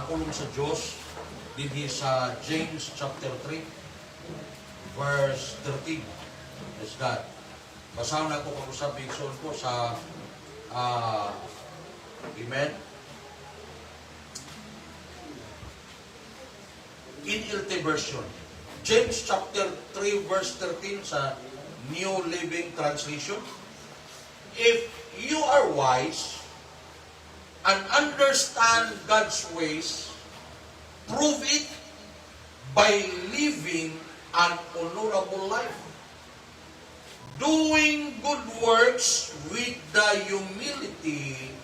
pulong sa Diyos dinhi sa James chapter 3 verse 13. Yes, God. Basahan na ko kung sa bigson ko sa Amen. NLT version. James chapter 3 verse 13 sa New Living Translation. If you are wise and understand God's ways, prove it by living an honorable life, doing good works with the humility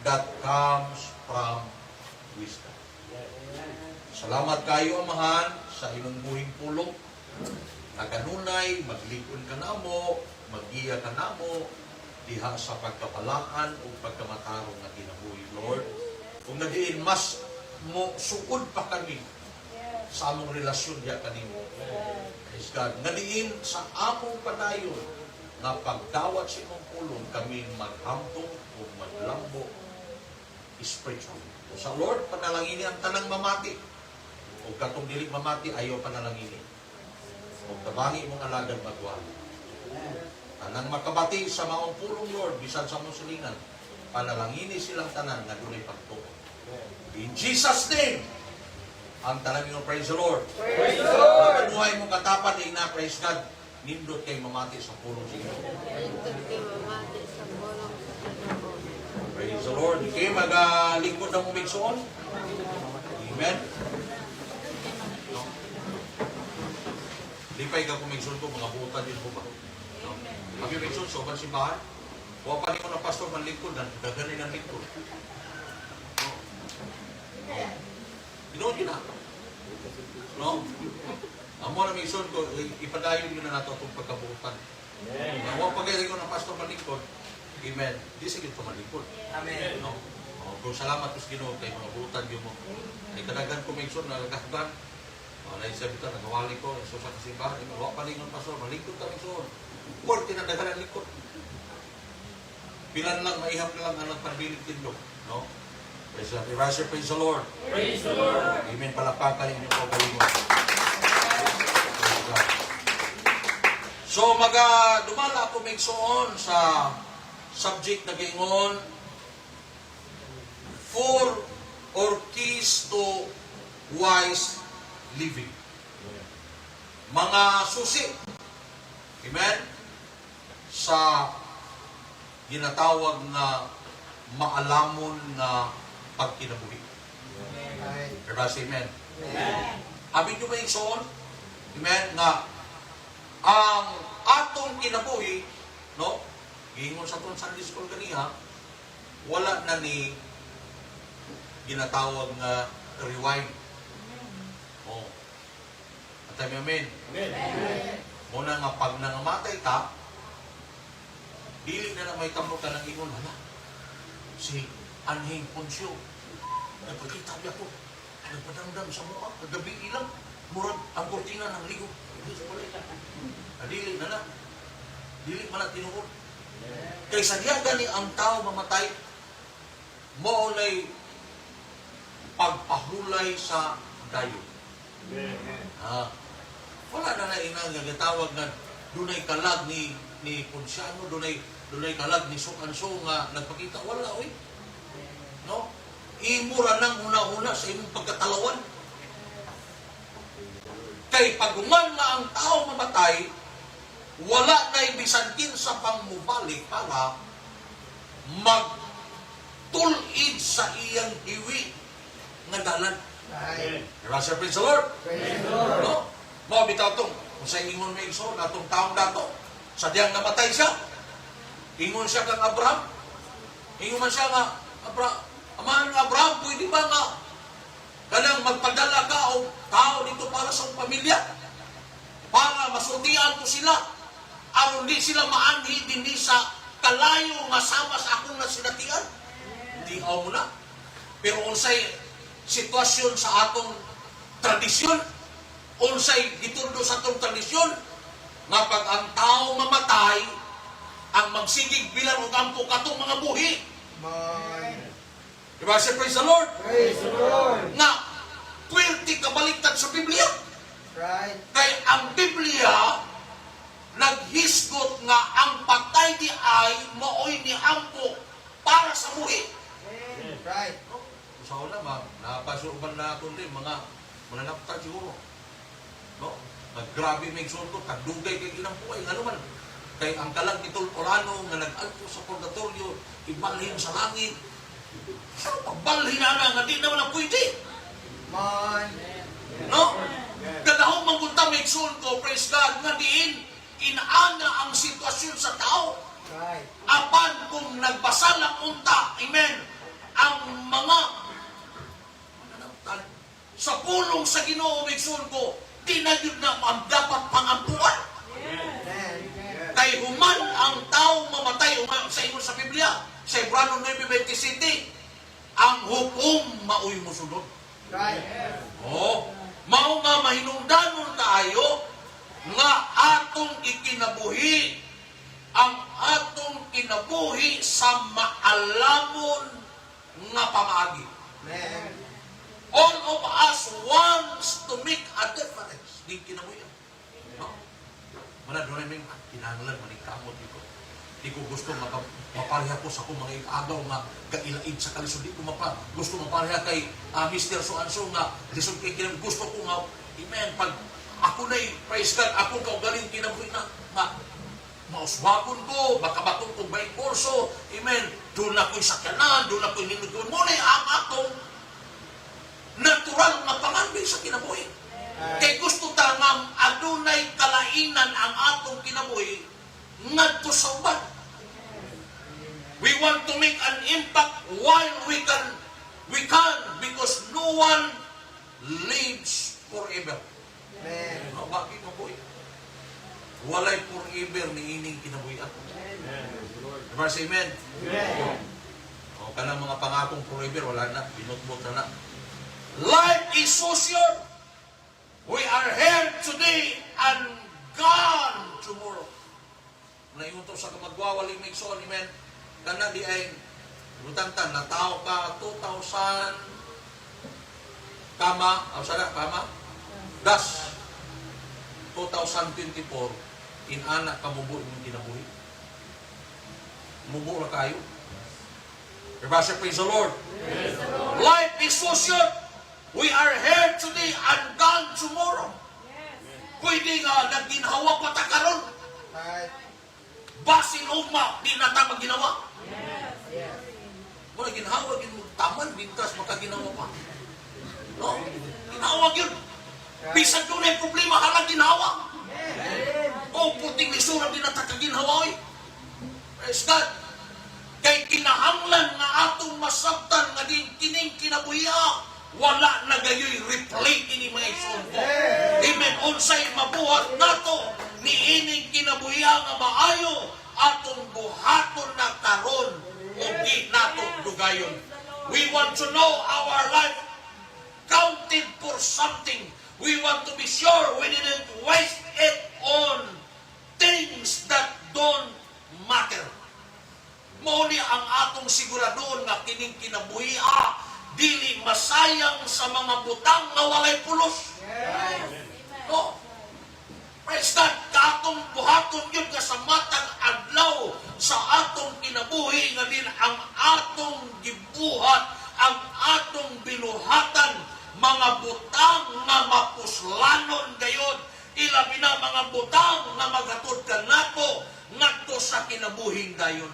that comes from wisdom. Salamat kayo, Amahan, sa imong buhing pulong. Naganunay, maglikon ka namo, mag-iya ka namo, diha sa pagkapalaan o pagkamatarong na kinabuhi, Lord. Kung nadiin, mas mo sukod pa kami sa among relasyon diya kanimo. Praise God. Nadiin sa among padayon nga pagdawat sa imong pulong kami maghamtong o maglambo spiritual. O sa Lord, panalangini ang tanang mamati. O katong dili mamati, ayaw panalangini. O tabangi mong alagad magwali. Tanang makabati sa maong pulong, Lord, bisan sa mong silingan, panalangini silang tanan nga dunay pagtuon. In Jesus' name, ang tanan mo, praise the Lord. Praise the Lord. Pagkanuhay mong katapan, na praise God, nindot kay mamati sa pulong sa inyo. Praise the Lord. Okay, mag-lingkod ng umigsoon. Amen. No? Di pa ikaw kumigsoon ko, mga butan din ko ba? No? Mag-umigsoon, sobrang simbahan. Huwag pa rin mo ng pastor man lingkod, daganin ang lingkod. No? Ginoon yun na. No? Ang mga migsoon ko, ipadayon yun na nato itong pagkabutan. Huwag pa rin ko ng pastor man lingkod. Amen. Di sige ito malikod. Amen. No? O, kung salamat po sa Ginoo kay mga butan yun mo. Ay kadagan ko migsoon na nagkakban. Naisip ito, nagawali ko. So sa kasimbahan, huwag pa rin ng pastor, malikod ka migsoon. Huwag tinadagan ang likod. Pilan lang, maihap na lang ang nagpabilig tindog. No? Praise the Lord. Praise the Lord. Amen. Palapakan ninyo po galingon. So, dumala ako migsoon sa subject na gingon 4 or keys to wise living. Mga susi. Amen? Sa ginatawag na maalamon na pagkinabuhi. Amen. Abin nyo ba yung soon? Amen? Nga ang atong kinabuhi, no? Gingon sa itong Sunday School kaniha, wala na ni ginatawag na rewind. Oh. At amen. Muna nga pag nangamatay ka, dili na may tamo ka ng ingon, hala, si Anhing Poncio, nagpagkita niya ko, nagpadamdam sa mukha, kagabi ilang, murag ang kurtina ng ligo. Dili na na. Dili man na tinuod. Kaysa diya gani ang tao mamatay, mo na'y pagpahulay sa dayo. Wala na inang nagatawag na dunay kalag ni Ponciano, dunay kalag ni Sukanso nga nagpakita. Wala, oy. No? Imura nang una-una sa imong pagkatalawan. Kay paguman na ang tao mamatay, wala na ibisantin sa pangmubalik para magtulid sa iyang hiwi nga dalan. Praise the Lord. No? Mo bitaw tong kung sa ingon may igsoon atong taong dato, sadyang namatay siya. Ingon siya kang Abraham. Ingon man siya nga Amahan nga Abraham, pwede ba nga kanang magpadala ka o tao dito para sa pamilya? Para masultian ko sila. Aron di sila maanhi din sa kalayo nga sama sa akong nasinatian. Hindi ako muna. Pero unsay sitwasyon sa atong tradisyon, unsay gitundo sa atong tradisyon, nga pag ang tao mamatay, ang magsigig bilang ugampo katong mga buhi. Diba siya, praise the Lord? Praise the Lord. uban na ito rin, mga mananaptan siguro. No? Naggrabe may sunto, tagdugay kay ilang buhay. Ano man, kay ang kalag ni Tulporano nga nag-alto sa purgatorio, ibalhin sa langit. Pero pagbalhin na nga, di naman ang pwede. No? Kadahong manggunta may sunto, praise God, nga diin, inaana ang sitwasyon sa tao. Apan kung nagbasa lang unta, amen, ang mga sa pulong sa Ginoo migsun ko, di na yun na dapat pangampuan. Kay human ang tao mamatay, human sa ingon sa Biblia, sa Hebrano 9:27, ang hukom maoy mosunod. Oh, mao nga mahinungdanon kaayo nga atong ikinabuhi ang atong kinabuhi sa maalamon nga pamaagi. All of us wants to make a difference. Di kinabuhi. No? Wala doon namin kinahanglan manikkamot dito. Di ko gusto mapareha ko sa akong mga agaw nga kailaid sa kalisod. Di ko gusto mapareha kay Mr. So-and-so nga lisod kay kinam. Gusto ko nga, amen, pag ako na'y praise God, ako kaugaling kinabuhi na nga mauswagon ko, makabatong kong may kurso, amen, doon ako'y sakyanan, doon ako'y ninugon. Muna ang atong natural nga pangambing sa kinabuhi. Kay gusto ta nga adunay kalainan ang atong kinabuhi ngadto sa uban. We want to make an impact while we can because no one lives forever. No, bakit mabuhi? Walay forever ni ining kinabuhian. Verse amen. O kanang mga pangakong forever wala na, binutbot na na. Life is so short. We are here today and gone tomorrow. Naingon to sa kamagwawaling may son, amen. Kana di ay lutantan na tao ka 2,000 kama, das 2024 inana kamubo imong kinabuhi. Mubo ra kayo. Everybody praise the Lord. Praise the Lord. Life is so short. We are here today and gone tomorrow. Pwede nga nagginhawa pa ta karon. Basin ugma di na ta maginawa. Wala ginhawa gin taman bintas makaginawa pa. No? Ginawa gyud. Bisan doon ay problema halang ginhawa. O puting lisura di na ta kaginhawa. Praise God. Kay kinahanglan nga atong masabtan nga din kining kinabuhiya. Wala na gayoy replay ini mga isunod. Amen. Unsay mabuhat nato ni ining kinabuhiya nga maayo atong buhaton na karon o di nato dugayon. We want to know our life counted for something. We want to be sure we didn't waste it on things that don't matter. Muli ang atong siguradoon nga kining kinabuhiya dili masayang sa mga butang nga walay pulos. No? Praise God, katong buhaton yun nga sa matang adlaw sa atong kinabuhi nga din ang atong gibuhat, ang atong binuhatan, mga butang nga mapuslanon gayon, ilabi na mga butang nga maghatod ka nato ngadto sa kinabuhing dayon.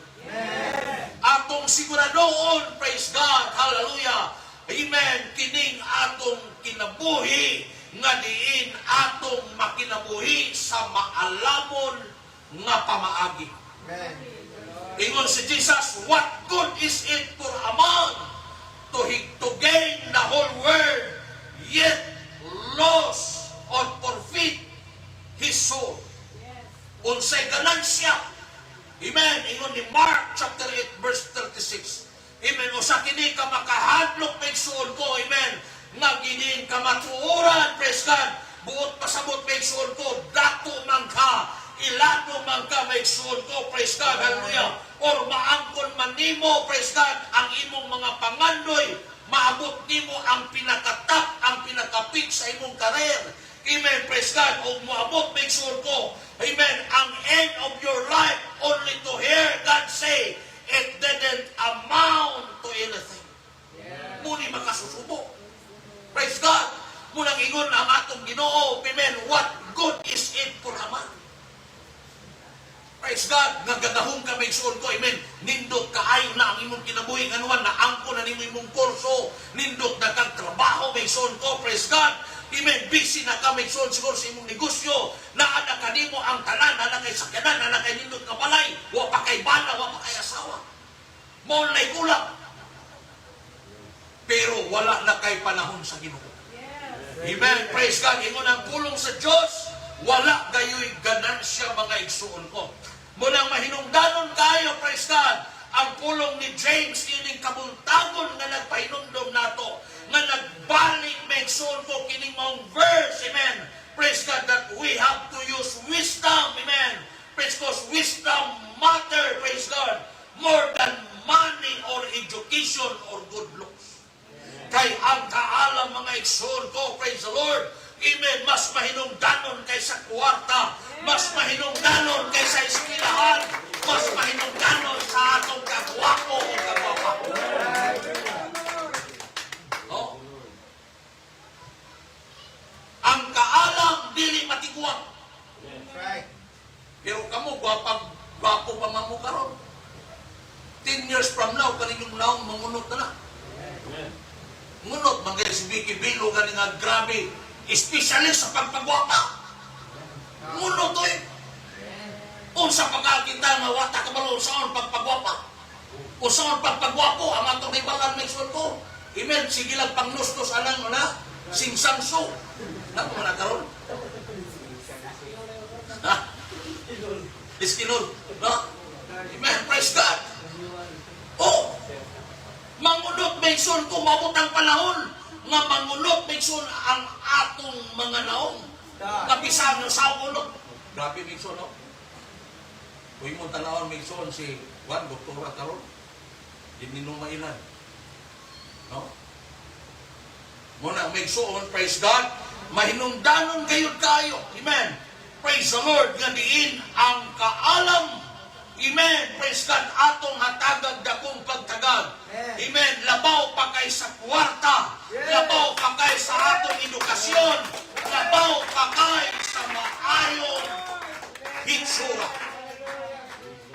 Atong siguradoon, praise God, hallelujah, amen, kining atong kinabuhi nga diin atong makinabuhi sa maalamon nga pamaagi. Ingon si Jesus, what good is it for a man to gain the whole world yet lose or forfeit his soul? Unsay ganansya. Amen. Ingon ni Mark chapter 8 verse 36. Amen. O sa kini ka makahadlok may suon ko. Amen. Nga ginin ka matuoran. Praise God. Buot pasabot may suon ko. Dato man ka. Ilado man ka may suon ko. Praise God. Hallelujah. Or maangkon man nimo. Praise God. Ang imong mga pangandoy. Maabot nimo ang pinakatap, ang pinakapik sa imong karer. Amen. Praise God. O maabot may suon ko. Amen. Ang end of your life only to hear God say, it didn't amount to anything. Muni makasusubo. Praise God. Munang ingon ang atong Ginoo, amen, what good is it for a man? Praise God, nagagahong ka may suon ko, amen, nindot kaayo na ang imong kinabuhi, anuan na angko na nimo imong kurso, nindot na kang trabaho may suon ko, praise God, amen, busy na ka may suon siguro sa imong negosyo, naana ka nimo ang tanan, naana kay sakyanan, naana kay nindot ka balay, wa pa kay bana, wa pa kay asawa. Maul na'y kulang. Pero wala na kay panahon sa Ginoo. Amen. Praise God. Ingon ang pulong sa Diyos, wala gayo'y ganansya mga igsuon ko. Munang mahinungdanon kayo, praise God, ang pulong ni James, ining kabuntagon nga nagpahinumdom nato, nga nagbalik may igsuon ko kining maong verse, amen. Praise God, that we have to use wisdom, amen. Praise God, wisdom matter, praise God, more than money or education or good looks. Kay ang kaalam mga igsoon ko, praise the Lord, amen, mas mahinungdanon kaysa kwarta, mas mahinungdanon kaysa eskwelahan, mas mahinungdanon sa atong kagwapo o kagwapa. No? Ang kaalam, dili matiguang. Pero kamo, gwapo pa man mo karon. 10 years from now, kaninyong naong mangunot na na. Ngunot, mga si Vicky Bilo, galing nga grabe, specialist sa pagpagwapa. Ngunot to eh. Kung sa pagkakita nga wata ka malo, saan pagpagwapa? O saan pagpagwapo, ang atong ibalan may suot ko. Amen, sige lang pangnustos anang na, singsangso. Nang mga nagkaroon. Ha? Iskinol. No? Amen, praise God. Oh! Mangunot may son kung mabot ang panahon nga mangunot may son ang atong mga naong kapisan ng saunot. Grabe may son, no? Kung mong tanawon may son si Juan, doktora karon, hindi nung mainan. No? Muna may son, praise God, mahinungdanon kayo. Amen. Praise the Lord, nga diin ang kaalam. Amen. Praise God. Atong hatagag dakong pagtagag. Amen. Labaw pa kay sa kwarta. Labaw pa kay sa atong edukasyon. Labaw pa kay sa maayong hitsura.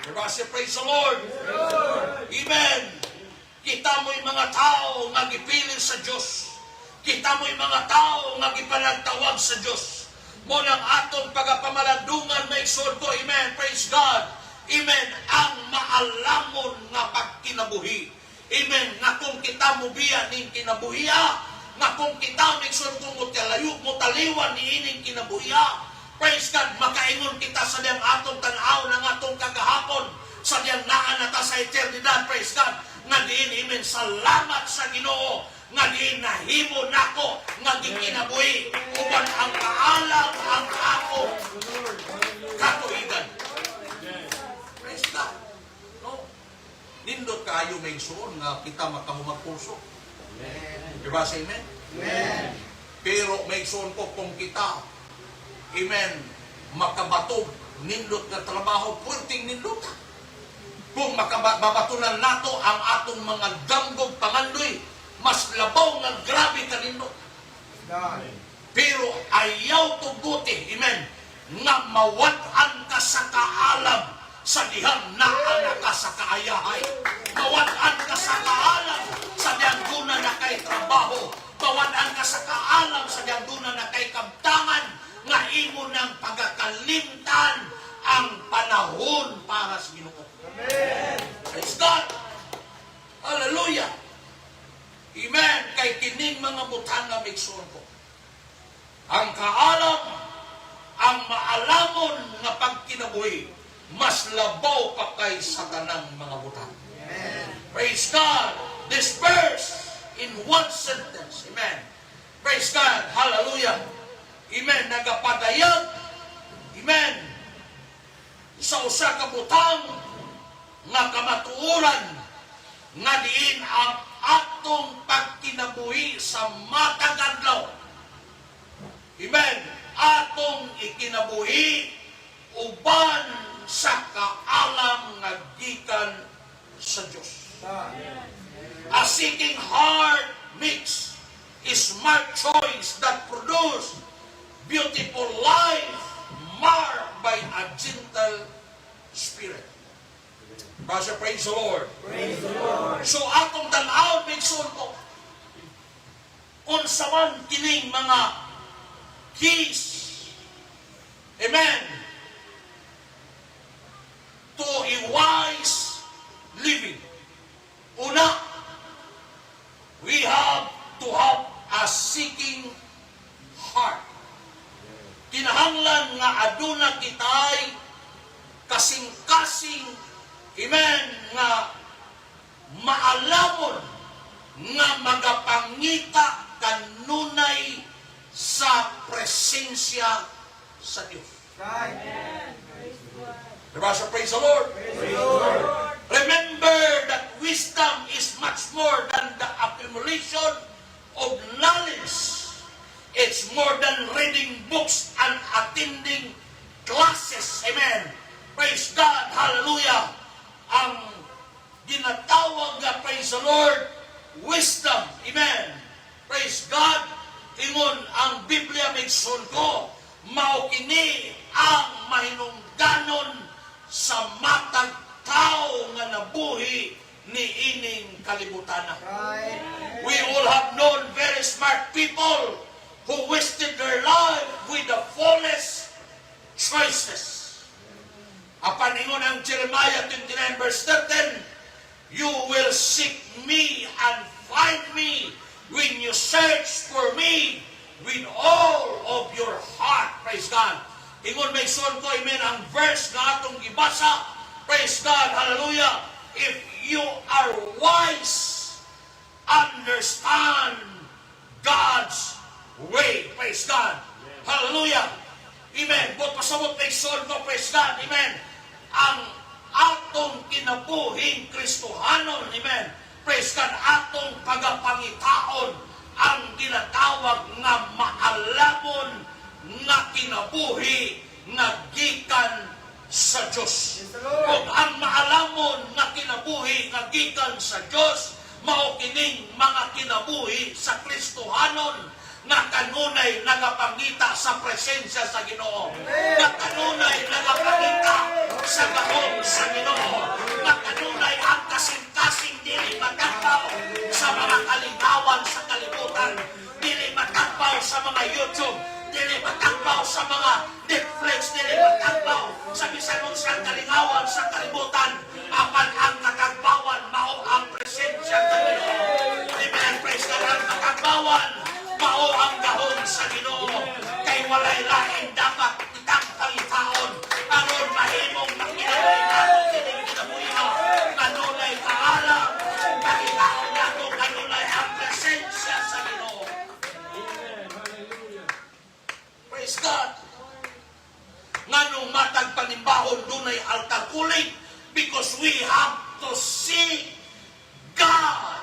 Diba siya? Praise the Lord. Amen. Kita mo'y mga tao nga gipiling sa Diyos. Kita mo'y mga tao nga gipanagtawag sa Diyos. Munang atong pagapamalandungan may isod ko. Amen. Praise God. Amen, ang maalamon nga pagkinabuhi. Amen, nga kung kita mo biya ning kinabuhiya, nga kung kita migsun kung mutaliwan ni ining kinabuhiya, praise God, makaingon kita sa diyang atong tanaw ng atong kagahapon, sa diyang naanata sa eternidad, praise God, nga diin, amen, salamat sa Ginoo, nga diin nahimo nako, nga gikinabuhi, uban ang kaalam ang ako katuigan. No? Nindot kayo may suon nga kita makamumagkurso. Diba sa amen? Amen. Pero may suon ko kung kita, amen, makabatog, nindot nga trabaho, pwedeng nindot. Kung makabatunan nato ang atong mga damgog pangandoy, mas labaw nga grabe ka nindot. Pero ayaw tuguti, amen, nga mawat-an ka sa kaalam, sa dihang naana ka sa kaayahay. Mawad-an ka sa kaalam sa diyang duna na kay trabaho. Mawad-an ka sa kaalam sa diyang duna na kay kabtangan nga imo ng pagkakalimtan ang panahon para sa Ginoo. Amen. Praise God. Hallelujah. Amen. Kay kining mga butang nga migsuon ko. Ang kaalam, ang maalamon nga pagkinabuhi, mas labaw pa kay sa tanang mga butang. Amen. Praise God. This verse in one sentence. Amen. Praise God. Hallelujah. Amen. Nagapadayag. Amen. Sa usa ka butang nga kamatuoran nga diin ang atong pagkinabuhi sa matag adlaw. Amen. Atong ikinabuhi uban sa kaalam nga gikan sa Diyos. A seeking heart makes is smart choice that produce beautiful life marked by a gentle spirit. Pastor, praise the Lord. Praise the Lord. So atong tan-awon migsun ko unsa man kining mga keys, amen, to a wise living. Una, we have to have a seeking heart. Kinahanglan nga aduna kitay kasing-kasing, amen, nga maalamon nga magapangita kanunay sa presensya sa Dios. Nabasa, praise the Lord. Praise the Lord. Remember that wisdom is much more than the accumulation of knowledge. It's more than reading books and attending classes. Amen. Praise God. Hallelujah. Ang ginatawag na, praise the Lord, wisdom. Amen. Praise God. Ingon ang Biblia migsun ko, mao kini ang mahinungdanon sa matag tao nga nabuhi ni ining kalibutan. We all have known very smart people who wasted their life with the foolish choices. Apan ingon ang Jeremiah 29 verse 13, you will seek me and find me when you search for me with all of your heart. Praise God. Ingon may son ko, amen, ang verse na atong gibasa. Praise God. Hallelujah. If you are wise, understand God's way. Praise God. Hallelujah. Amen. But pasabot may son ko, praise God. Amen. Ang atong kinabuhing Kristohanon, amen, praise God, atong pagapangitaon ang ginatawag nga maalamon nga kinabuhi nga gikan sa Diyos. Kung ang maalamon nga kinabuhi nga gikan sa Diyos, mao kining mga kinabuhi sa Kristohanon nga kanunay nagapangita sa presensya sa Ginoo, nga kanunay nagapangita sa gahom sa Ginoo, nga kanunay ang kasing-kasing dili matagpaw sa mga kalingawan sa kalibutan, dili matagpaw sa mga YouTube, dili matagpaw sa mga Netflix, dili matagpaw sa bisan unsang kalingawan sa kalibutan, apan ang natagpawan mao ang presensya sa Ginoo. Amen. Praise God. Ang natagpawan mao ang gahom sa Ginoo, kay walay lain dapat itang pangitaon aron mahimong makinabuhi nato kining kinabuhi kanunay kaalam, makitaon nato kanunay ang presensya sa Ginoo. Praise God. Nganong matag panimbahon dunay altar kulig, because we have to see God.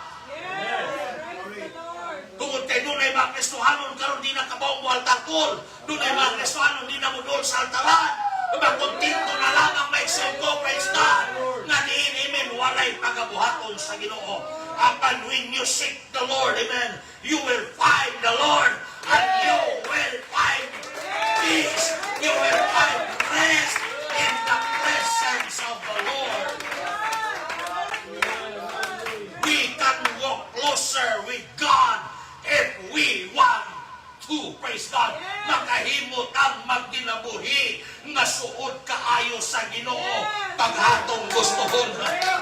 Tungod kay dunay mga Kristohanon karon di na kabaw mo altarkol, dunay mga Kristohanon di na mudol sa altaran, makontinto na lang ang maigsoon ko, praise God, nga diin, walay pagabuhaton sa Ginoo. Apan when you seek the Lord, amen, you will find the Lord, and you will find peace, you will find rest in the presence of the Lord. We can walk closer with God if we want to, praise God, makahimot ang magkinabuhi nga suod kaayo sa Ginoo paghatong gustohon.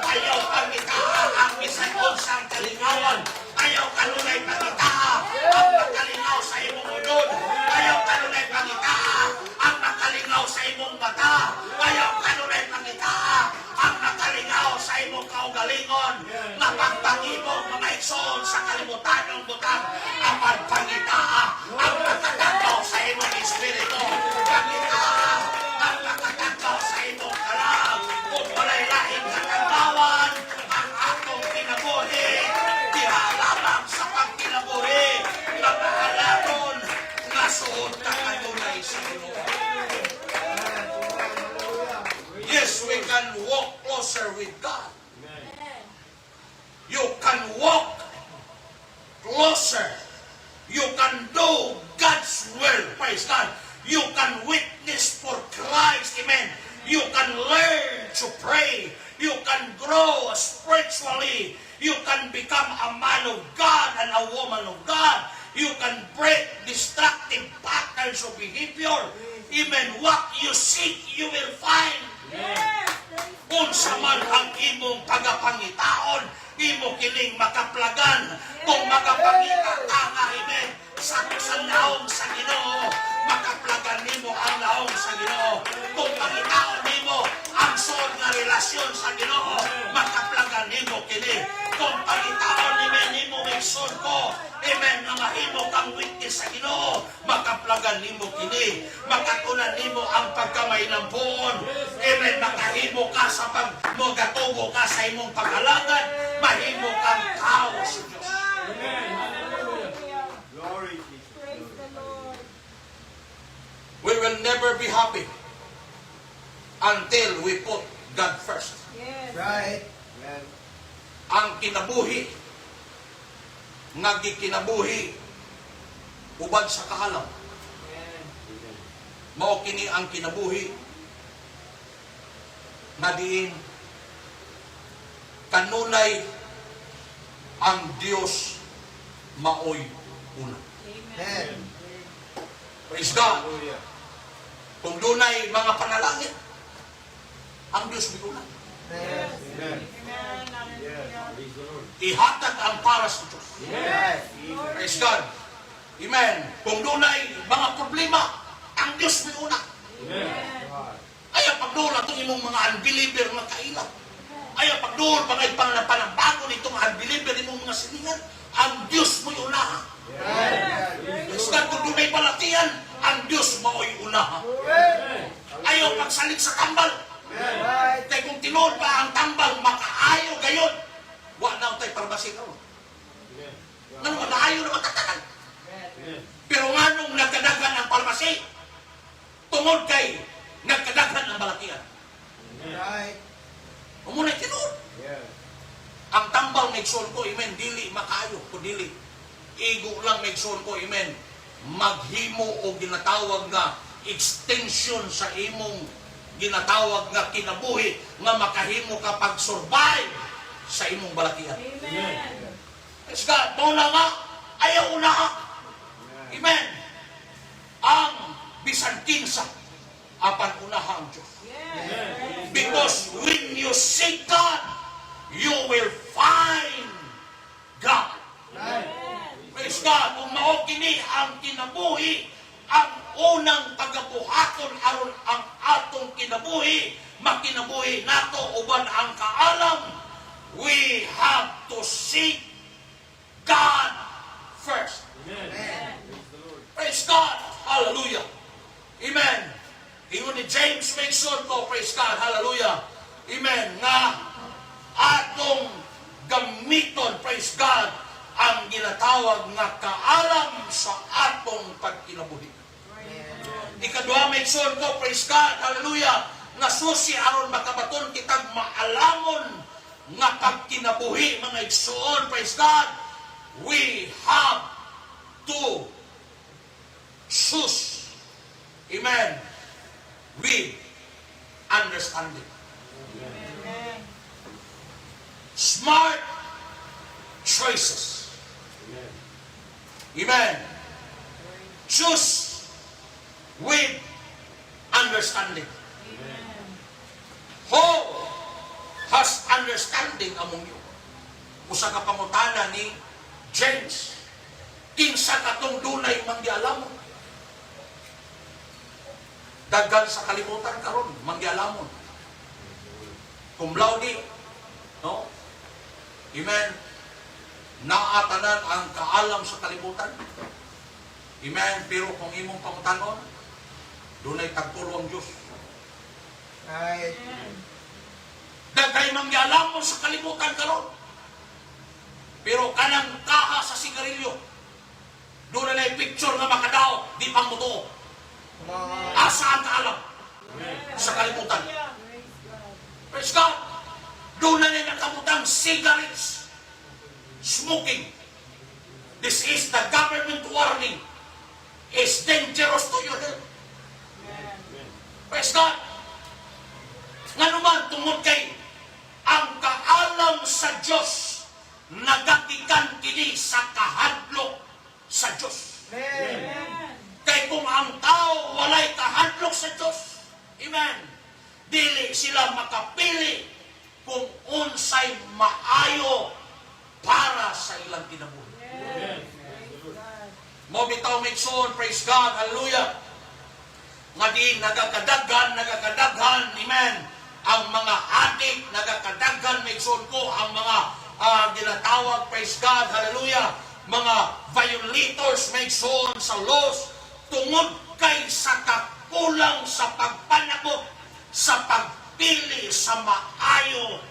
Ayaw pangitaan ang bisan unsang kalingawan, ayaw kanunay pangitaan ang makalingaw sa imong unod, ayaw kanunay pangitaan ang makalingaw sa imong mata, ayaw kanunay pangitaan ang makalingaw sa imong kaugalingon, nga pagpangimong mga igsoon sa kalimutan ng butang, apan pangitaan ang makatagaw sa imong espiritu, pangitaan ang makatagaw sa imong kalam, kung walay lahing katagawan ang atong kinabuhi, diha lamang sa You can do God's will. Praise God. You can witness for Christ. Amen. You can learn to pray. You can grow spiritually. You can become a man of God and a woman of God. You can break destructive patterns of behavior. Amen. What you seek, you will find. Kung saman ang imong tagapangitaon, imo kining makaplagan. Kung makapangita ka nga, amen, sa naong sa Ginoo, makaplagan nimo ang naong sa Ginoo. Kung pangitaon nimo ang son nga relasyon sa Ginoo, makaplagan nimo kini. Kung pangitaon nimo may son ko, amen, nga mahimo kang witness sa Ginoo, makaplagan nimo kini. Makatunan nimo ang pagkamay ng buon. Amen, makahimo ka sa pagmugatubo ka sa imong pag-alagad, mahimo kang tao sa Diyos. Glory. Praise the Lord. We will never be happy until we put God first. Yes. Right. Amen. Ang kinabuhi, nga gikinabuhi, ubad sa kahalang. Mao kini ang kinabuhi, na diin, kanunay ang Diyos maoy una. Amen. Praise God. Hallelujah. Kung dunay mga panalangin, ang Diyos may una. Yes. Amen. Amen. Hallelujah. Ihatag ang para sa Diyos. Yes. Praise God. Amen. Kung dunay mga problema, ang Diyos may una. Ayaw pagdoon itong imong mga unbeliever na kaila. Ayaw pagdoon pangay panambago nitong unbeliever imong mga silingan. Ang Diyos mo'y unaha. Praise God. Kung dunay balatian, ang Diyos mo'y unaha. Ayaw pagsalit sa tambal. Right. Kaya kung tinood pa ang tambal, makaayo gayon. Wa na tayo parabasi ka. Nga naman, naayo na matatakan. Pero nga nung nagkadaghan ang parabasi, tungod kay nagkadaghan ang balatian. Right. Umunay tinood. Yes. Ang tambal may igsoon ko, amen, dili makaayo ko dili. Igo lang may igsoon ko, amen, maghimo o ginatawag nga extension sa imong ginatawag nga kinabuhi nga makahimo ka pag-survive sa imong balatian. Amen. Praise God. Muna nga, ayaw unaha. Amen. Ang bisan kinsa, apan unaha ang Diyos. Yes. Because when you seek God, you will find God. Praise God. Kung mao kini ang kinabuhi, ang unang pagabuhaton aron ang atong kinabuhi, makinabuhi nato uban ang kaalam, we have to seek God first. Praise God. Hallelujah. Amen. Ingon ni James Mason ko, praise God. Hallelujah. Amen. Nga atong gamiton, praise God, ang ginatawag nga kaalam sa atong pagkinabuhi. Ikadua, Mason ko, praise God. Hallelujah. Nga susi aron makabaton kitag maalamon nga pagkinabuhi, mga igsoon, praise God. We have to choose, amen, with understanding. Amen. Smart choices. Amen. Choose with understanding. Who has understanding among you? Usa ka pangutana ni James. Kinsa katong dunay manggialamon? Daghan sa kalibutan karon manggialamon. Cum laude, no? Amen. Naatanan ang kaalam sa kalibutan. Amen. Pero kung imong pangutanon, dunay tagtulo ang Diyos. Right. Daghay manggialamon sa kalibutan karon. Pero kanang kaha sa sigarilyo, doon na picture nga makadaot, di pang mutuo. Come on. Asa ang kaalam sa kalibutan. Praise God. Praise God. Doon na nakabutang cigarettes, smoking. This is the government warning is dangerous to your health. Praise God. Nga naman, tungod kay ang kaalam sa Diyos, nagatikan kini sa kahadlok sa Diyos. Amen. Kay kung ang tao walay kahadlok sa Diyos, amen, dili sila makapili kung unsay maayo para sa ilang kinabuhi. Mo bitaw migsoon, praise God, hallelujah. Nga di nagakadaghan, amen, ang mga adik, nagakadaghan, migsoon ko, ang mga ginatawag, praise God, hallelujah, mga violators, migsoon sa laws, tungod kay sa kakulang sa pagpanabot, sa pagpili sa maayo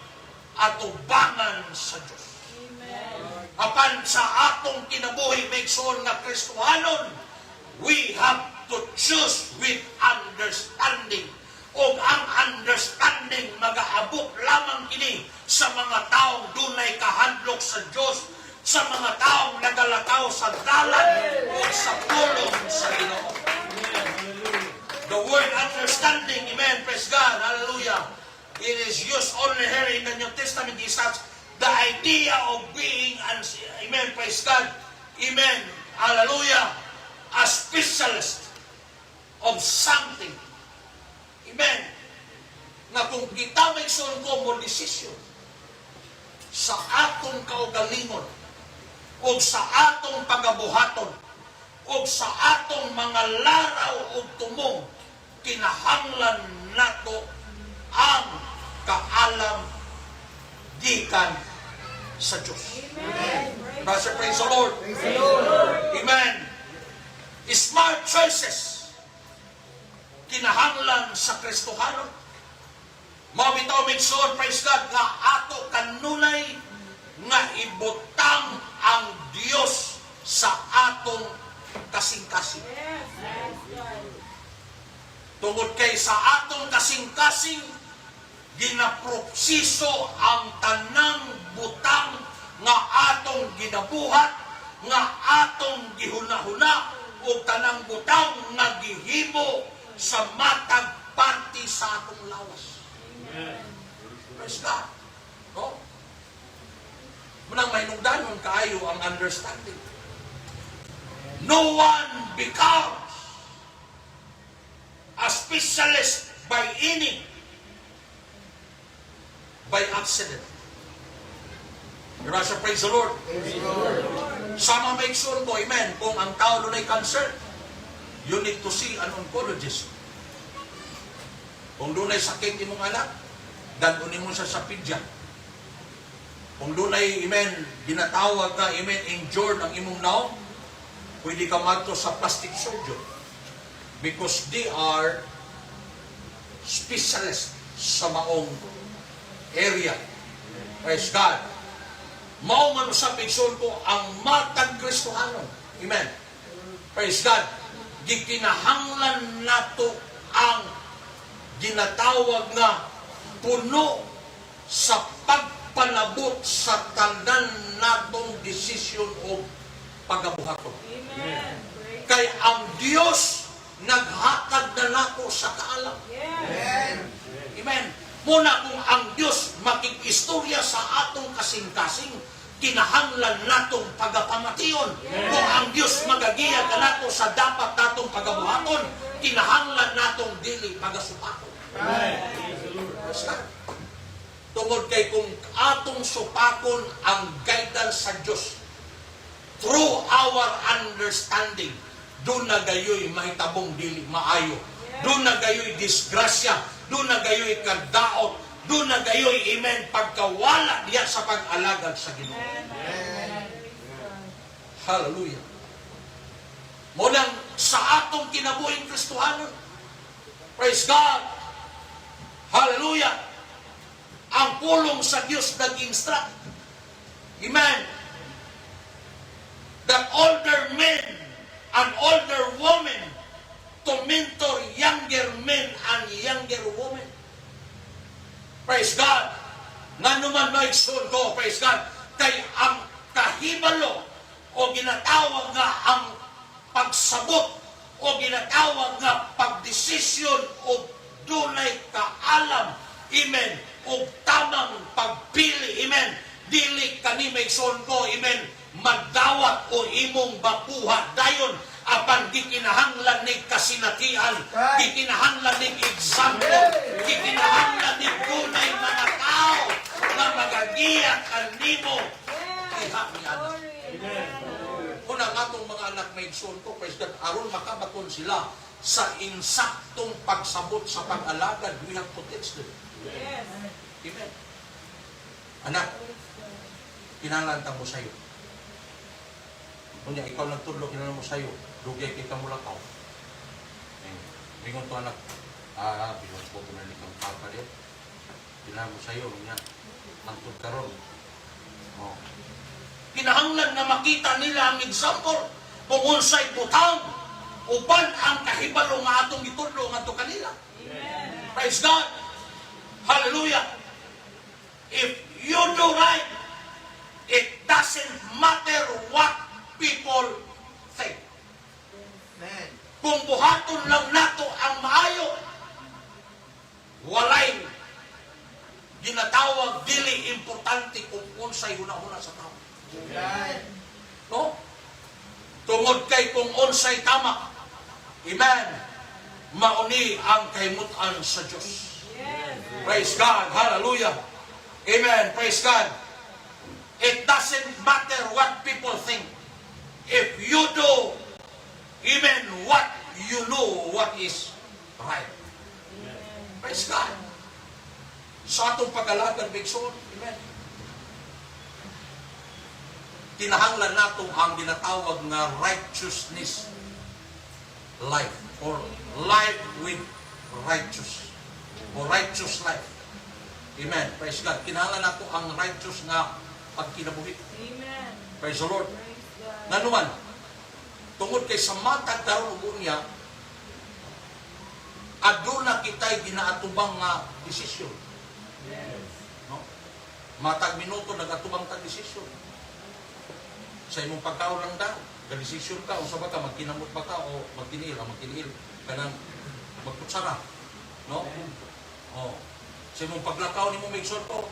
at ubangan sa Diyos. Apan sa atong kinabuhi, migsoon nga Kristohanon, we have to choose with understanding. O ang understanding magaabot lamang kini sa mga taong dunay kahadlok sa Diyos, sa mga taong nagalakaw sa dalan o sa pulong sa Ginoo. The word understanding, amen, praise God, hallelujah. It is used only here in the New Testament. It has the idea of being, amen, praise God, amen, hallelujah, a specialist of something. Amen. Nga kung kita may sulgo mo desisyon sa atong kaugalingon o sa atong pagabuhaton o sa atong mga laraw o tumong, kinahanglan nato ang kaalam gikan sa Diyos. Amen. Praise the Lord. Praise the Lord. Amen. Smart choices kinahanglan sa Kristohanon. Mabitaw migsoon, praise God, nga ato kanunay nga ibutang ang Dios sa atong kasing-kasing. Yes, yes, God. Tungod kay sa atong kasing-kasing, ginaproksiso ang tanang butang nga atong ginabuhat, nga atong gihuna-huna, o tanang butang nga gihimo sa matag parte sa atong lawas. Praise God. No? Munang may nungdanon kaayo ang understanding. No one becomes a specialist by accident. Gracias, praise the Lord. Praise the Lord. Sama make sure ko, amen, kung ang tao doon ay cancer, you need to see an oncologist. Kung doon ay sakit imong anak, danunin mo siya sa pidya. Kung doon ay, amen, ginatawag na, amen, injured ang imong naong, pwede ka madto sa plastic surgeon. Because they are specialists sa maong area. Praise God. Mao man sa pigson ko ang matag Kristohanon. Amen. Praise God. Gikinahanglan nato ang ginatawag nga puno sa pagpanabot sa tanan natong desisyon o pagabuhaton. Amen. Praise Kay ang Dios naghatag na nako sa kaalam. Yes. Amen. Muna kung ang Diyos makikistorya sa atong kasing-kasing, kinahanglan natong pagapamation. Kung ang Diyos magagiya ka nato sa dapat natong pagabuhaton, kinahanglan natong dili pagasupaton. Tungod kay kung atong supakon ang guidance sa Diyos through our understanding, doon na gayoy mahitabong dili maayo. Doon na gayoy disgrasya, doon na gayoy kadaot, doon na gayoy, amen, pagkawala diya sa pag-alagad sa Ginoo. Hallelujah. Munang sa atong kinabuhing Kristohanon, praise God, hallelujah, ang pulong sa Diyos nag-instruct, amen, that older men and older women to mentor younger men and younger women. Praise God. Nga naman maigsoon ko, praise God, kay ang kahibalo o ginatawag nga ang pagsabot o ginatawag nga pagdesisyon o dunay kaalam, amen, o tamang pagpili, amen, dili kani may ko, amen, magdawat o imong bakuha dayon apan gikinahanglan ni kasinatian, gikinahanglan ni example, gikinahanglan ni dunay mga tao na magagiya kanimo diha niana. Kung ang atong mga anak may igsoon ko, praise God, aron makabaton sila sa insaktong pagsabot sa pag-alagad, we have to teach them. Yes. Amen. Anak, kinalantang mo sa'yo. Kunya, ikaw nagtudlo, kinala mo sa'yo. Dugay kita mo lakaw. Bingon to anak, bingon ko na ni kang papa rin. Kinala mo sa'yo, niya, mantod ka ron. Oh. Kinahanglan na makita nila ang example kung unsay butang uban ang kahibalo nga atong gitudlo ngadto kanila. Amen. Praise God. Hallelujah. If you do right, it doesn't matter what people think. Amen. Kung buhaton lang nato ang maayo, walay ginatawag dili importante kung unsay hunahuna sa tao. Amen. No? Tungod kay kung unsay tama, amen, mauni ang kahimutan sa Diyos. Yes. Praise God. Hallelujah. Amen. Praise God. It doesn't matter what people think. If you do, even what you know what is right. Praise God. Sa atong pag-alagad, Bigson, amen. Kinahanglan nato ang ginatawag nga righteousness life or life with righteous or righteous life. Amen. Praise God. Kinahanglan nato ang righteous nga pagkinabuhi. Amen. Praise the Lord. Praise God. Nanuman, tungod kay sa matag karon ug niya, aduna kitay ginaatubang nga desisyon. No? Matag minuto nagatubang ta desisyon. Sa imong pagkaon lang da, ga-desisyon ka, unsa ba ka, magkinamot ba ka, o magtinil, kanang magkutsara. No? Oh. Sa imong paglakaw ni mo may ko,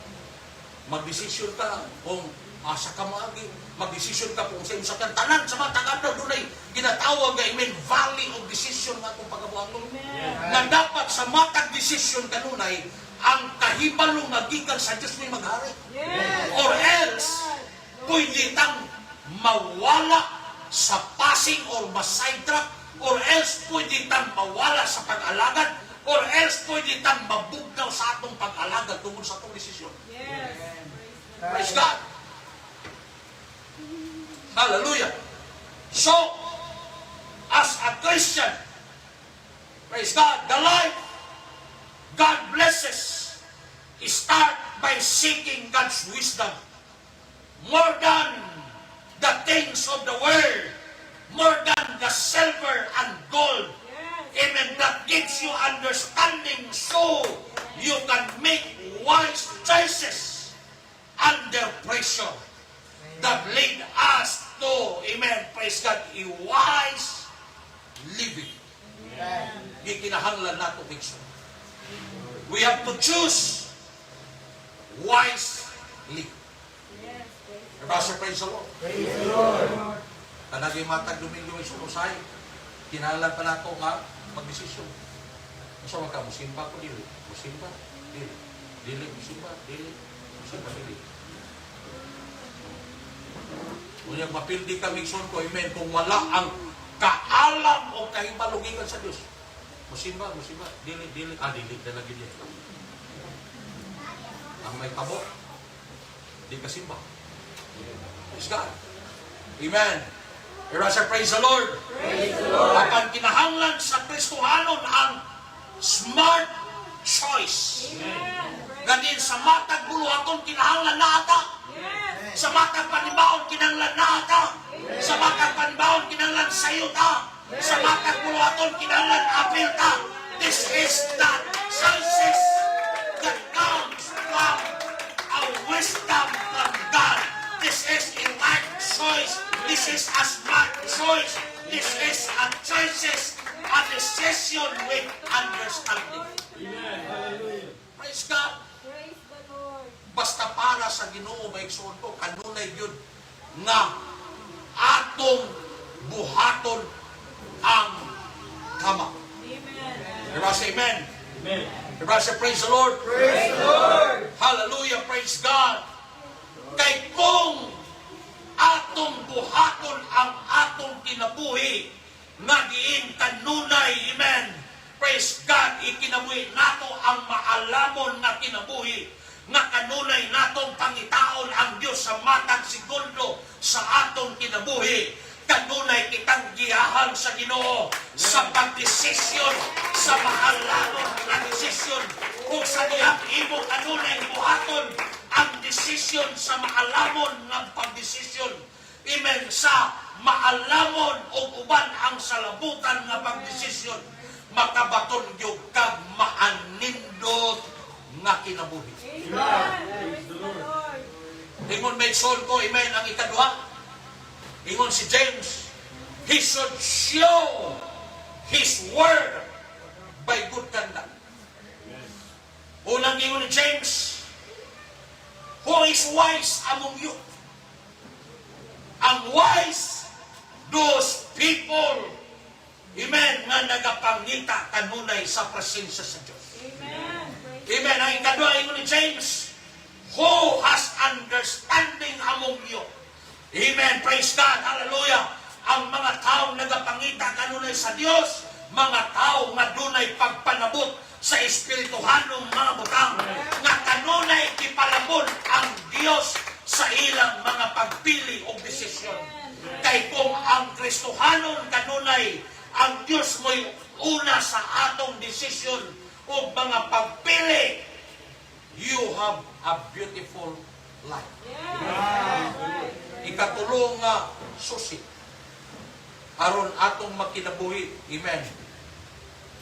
magdesisyon ka kung asa ka maagi, magdesisyon ka kung sa imong sakyan, tanan sa mga tagadlaw, doon ay ginatawag nga, amen, valley of decision nga itong pagkabuhaton. Amen. Na dapat sa matag desisyon kanunay, ang kahibalo nga gikan sa Diyos may maghari. Yes. Or else, pwede tang mawala sa passing or ma-sidetrack, or else pwede tang mawala sa pag-alagad, or else pwede tang mabugnaw sa atong pag-alagad tungkol sa atong desisyon. Yes. Praise God. Hallelujah. So, as a Christian, praise God, the life God blesses start by seeking God's wisdom more than the things of the world, more than the silver and gold. Yes. Amen. That gives you understanding so you can make wise choices under pressure that lead us to, amen, praise God, a wise living. Gikinahanglan nato Bigson. We have to choose wisely. Yes. Pastor, praise the Lord. Praise the Lord. Kanagay matag Domingo may sulusay. Kinahanglan pa nato nga magdesisyon. Unsa man ka musimba ko dili? Musimba? Dili. Dili musimba, dili. Musimba dili. Unyag mapildi ka Bigson ko, amen, kung wala ang kaalam o kahibalugikan sa Dios. Musimba, dili, dili na lagi niya. Ang may tabo, di ka simba. Praise God. Amen. Erasa, praise the Lord. Praise the Lord. Apan kinahanglan sa Kristohanon ang smart choice. Amen. Ganin sa matag buluhaton kinahanglan na ata. Yes. Sa matag panibawon kinahanglan na ata. Sa matag panibawon kinahanglan sayo ta. Sa matag buluhaton kinahanglan apil ta. This is the choices that comes from a wisdom from God. This is a right choice. This is a smart choice. This is a choices, a decision with understanding. Praise God. Praise the Lord. Basta para sa Ginoo maigsoon ko kanunay yun nga atong buhaton ang kama. Amen. Diba say amen? Diba say praise the Lord? Praise the Lord. Hallelujah, praise God. Kay kung atong buhaton ang atong kinabuhi nga diin kanunay, amen. Praise God, ikinabuhi nato ang maalamon nga kinabuhi nga kanunay natong pangitaon ang Dios sa matag segundo sa atong kinabuhi. Kanunay kitang giyahan sa Ginoo sa pagdesisyon, sa maalamon nga desisyon. Kung sa diyang imo kanunay buhaton ang desisyon sa maalamon nga pagdesisyon. Amen. Sa maalamon o uban ang salabutan nga pagdesisyon. Makabaton gyud kag maanindot nga kinabuhi. Amen. Praise the Lord. Ingon may son ko, amen, ang ikaduha. Ingon si James, he should show his word by good conduct. Unang ingon ni James, who is wise among you? Ang wise, those people, amen, nga nagapangita kanunay sa presensya sa Diyos. Amen. Praise Amen. Ang ikaduha, ingon ni James, who has understanding among you? Amen. Praise God. Hallelujah. Ang mga taong nagapangita kanunay sa Dios, mga tao nga dunay pagpanabot sa espirituhanong mga butang, nga kanunay kipalabon ang Dios sa ilang mga pagpili o desisyon. Kay kung ang Kristohanon kanunay, ang Dios mo'y una sa atong desisyon o mga pagpili, you have a beautiful life. yes. Right. Ikatulong nga susi aron atong makinabuhi. Amen.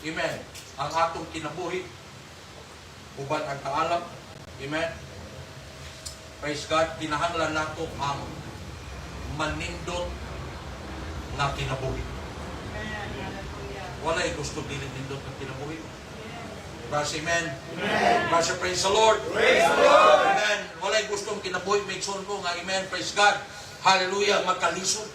Amen. Ang atong kinabuhi uban ang kaalam. Amen. Praise God. Kinahanglan nato ang manindot na kinabuhi. Amen. Hallelujah. Walay gusto dili nindot na kinabuhi. Verse amen. Amen. Verse praise the Lord. Praise the Lord. Amen. Walay gustong kinabuhi maigsoon ko nga amen. Praise God. Hallelujah. Magkalisod.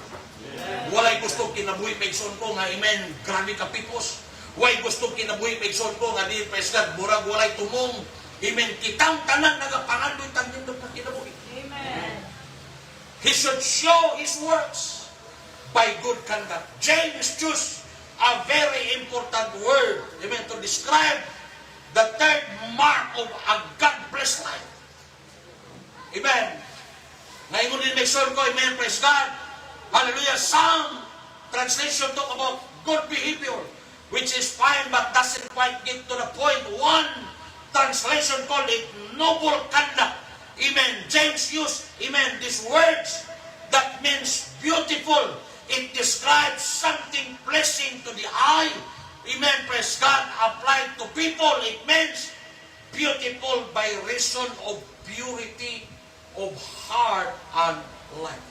Walay gustong kinabuhi maigsoon ko nga amen. Grabe ka pipos. Walay gustong kinabuhi maigsoon ko nga di praise God. Murag walay tumong. Amen. Kitang tanan nagapangandoy tang nindot na kinabuhi. Amen. He should show his works by good conduct. James chose a very important word, amen, to describe the third mark of a God-blessed life. Amen. Ngayon din may son ko, amen, praise God. Hallelujah. Some translation talk about good behavior, which is fine but doesn't quite get to the point. One translation called it noble conduct. Amen. James used, amen, these words that means beautiful. It describes something pleasing to the eye. Amen. Praise God. Applied to people, it means beautiful by reason of purity of heart and life.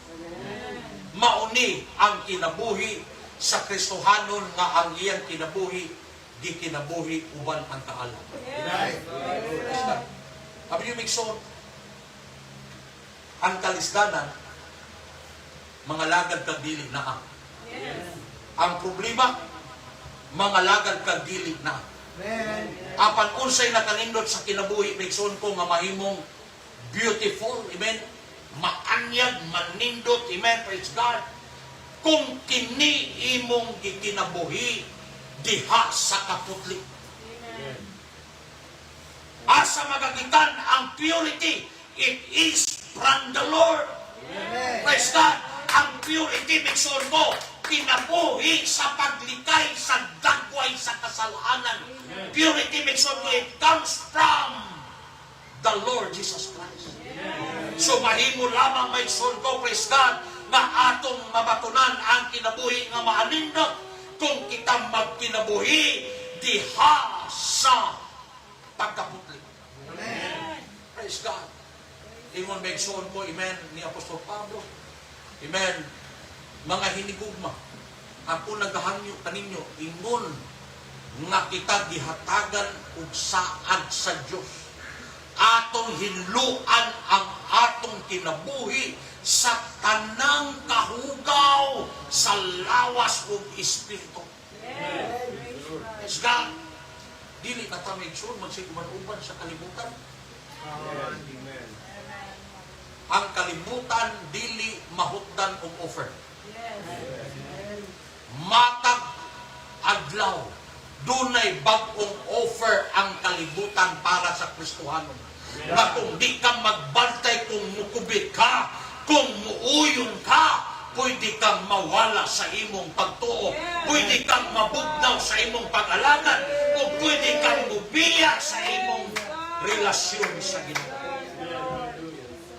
Mauni ang kinabuhi sa Kristohanon nga ang iyang kinabuhi di kinabuhi uban ang kaalam. Yes. Praise God. Have you make sure? Ang kalisdanan, mga lagad kag dili na. Yes. Ang problema, mga lagad kag dili na. Amen. Apan unsay nakanindot sa kinabuhi maigsoon ko nga mahimong beautiful, amen, maanyag, manindot, amen, praise God. Kung kini imong gikinabuhi diha sa kaputli. Amen. Asa magagitan ang purity, it is from the Lord. Amen. Praise God. Ang purity, maigsoon ko, kinabuhi sa paglikay sa dagway sa kasalanan. Purity, maigsoon ko, it comes from the Lord Jesus Christ. So mahimo lamang maigsoon ko, praise God, na atong mabatunan ang kinabuhi nga maanindot kung kita magkinabuhi diha sa pagkaputli. Amen. Praise God. Ingon maigsoon ko, amen, ni Apostol Pablo. Amen. mga hinigugma, ako naghangyo kaninyo, ingon nga kita gihatagan ug saad sa Dios. Atong hinluan ang atong kinabuhi sa tanang kahugaw sa lawas ug espiritu. Yes, God. Dili na ta maigsoon magsiguman-uban sa kalibutan. Amen. Ang kalibutan dili mahutdan og offer. Matag adlaw dunay bag-ong offer ang kalibutan para sa Kristohanon. Na kung di ka magbantay, kung mukubit ka, kung muuyon ka, pwede kang mawala sa imong pagtuo, pwede kang mabugnaw sa imong pag-alagad, o pwede kang mubiya sa imong relasyon sa Ginoo.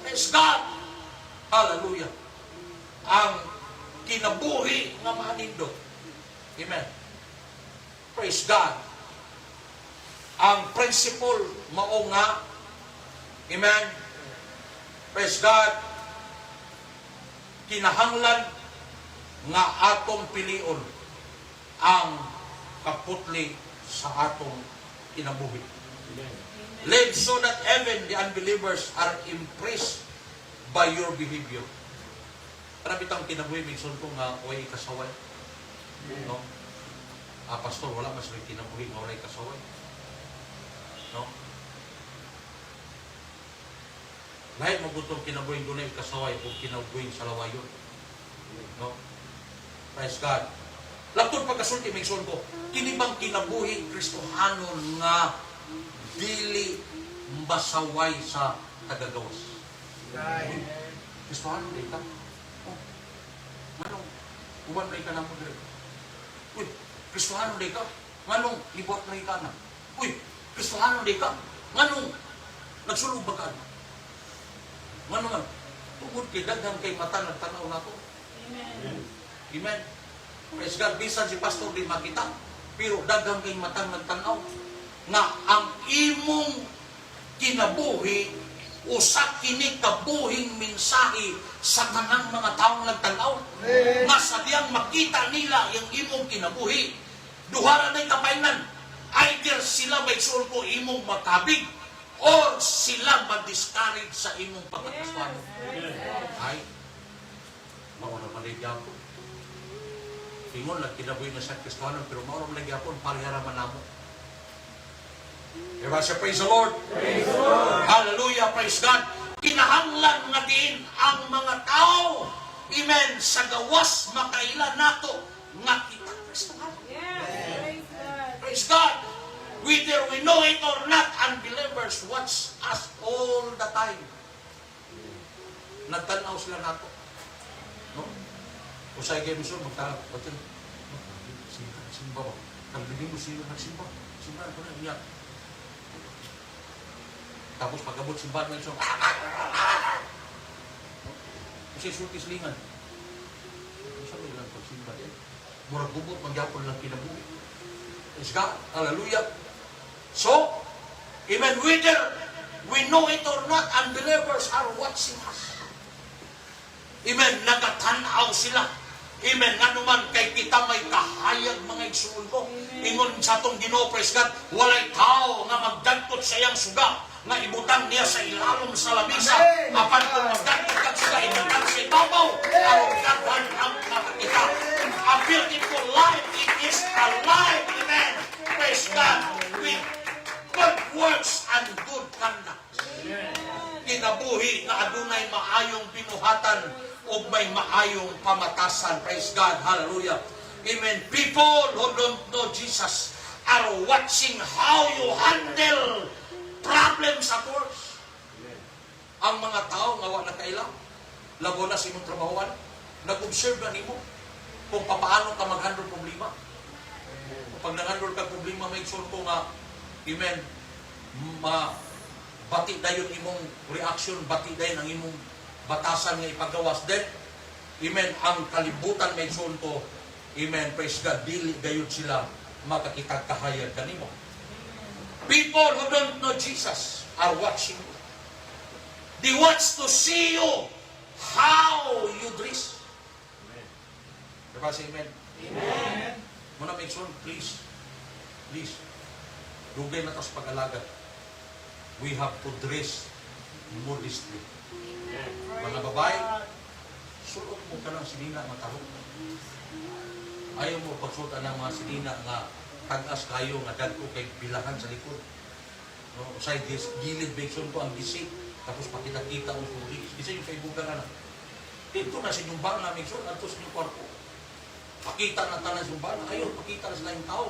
Praise God! Hallelujah! Ang kinabuhi nga manindot. Amen. Praise God. Ang principle mao nga, amen. Praise God. Kinahanglan nga atong pilion ang kaputli sa atong kinabuhi. Live so that even the unbelievers are impressed by your behavior. Para bitang kinabuhi, minsan ko nga way kasaway. No? Pastor, wala mas rin kinabuhi nga walay kasaway. No? Lahit magutong kinabuhi dunay kasaway o kinabuhi sa lawayon. No? Praise God. Laktod pagkasulti, mingson ko, kinibang kinabuhi Kristohanon nga dili masaway sa tagagawas. Kristohanon di ka? Oh. Manong, uwan na ka na mo dito. Uy, Kristohanon di ka? Manong, ibuat na ka na. Uy, Kristohanon di ka? Manong, nagsulog ba ka? Manong nga, tungod kay daghang kay mata nagtanaw na to. Amen. Amen. Praise God, bisan si pastor di makita, pero daghang kay mata nagtanaw nga ang imong kinabuhi usa kini kabuhing mensahe sa tanang mga taong nagtanaw. Nga sadyang makita nila yung imong kinabuhi. Duhara na'y kapainan. Either sila may sulko imong makabig or sila mag-discourage sa imong pagkakaswan. Ay, mauna maligyan ko. Ingon lang kinabuhi na sa Kristohanon, pero mauna maligyan ko, pariharaman namo. Diba siya, praise the Lord? Praise the Lord! Hallelujah, praise God! Kinahanglan nga din ang mga tao, amen, sa gawas makailan nato nga kita Kristohanon. Yes. Praise God. Praise God! Whether we know it or not, unbelievers watch us all the time. Nagtanaw sila nato. No? Kung sa igay misyon, magtanaw. Batin, simba ba? Nagbibing mo sila nagsimba. Simba ko na iyak. Tapos pagkabot simba ng isang kasi sulti silingan. Sabi lang pagsimba din. Murag bubot, magyapon lang kinabuhi. Praise God. Hallelujah. So, even whether we know it or not, unbelievers are watching us. Amen. Nagatanaw sila. Amen. Nga naman kay kita may kahayag mga igsuon ko. Ingon sa itong Ginoo, praise God, walay tao nga magdagtot sa iyang suga, nga ibutang niya sa ilalom sa lamisa. Apan kung magdagtot kang suga, ibutang sa ibabaw, ang daghan ang nakakita. A beautiful life, it is alive. Amen. Praise God. With good works and good conduct. Kinabuhi na adunay maayong binuhatan o may maayong pamatasan. Praise God. Hallelujah. Amen. People who don't know Jesus are watching how you handle problems at work. Ang mga tao nga wala kailang, labo na sa imong trabahoan, nag-observe na nimo kung paano ka mag-handle problema. Pag nag-handle ka problema, may sure ko nga, amen, bati dayon imong reaction, bati dayon ang imong batasan nga ipagawas. Then, amen, ang kalibutan may sure ko, amen, praise God, dili dayon sila makakitag kahayag kanimo. People who don't know Jesus are watching you. They watch to see you how you dress. Diba say amen? Amen. Muna make sure, please, dugay na tas pag-alaga. We have to dress modestly. Mga babae, sulot mo ka ng sinina nga tahong. Ayaw mo pagsultan ng mga sinina nga tag-as kayo nga dagko kay bilahan sa likod. No, usay gilid bekson ko ang gisi, tapos pakita-kita ang tubig. Gisi yung kaibugan na. Dito na sa inyong bana, make sure, ato sa inyong kwarto. Pakita na tanan sa inyong bana. Ayaw, pakita na sa inyong tao.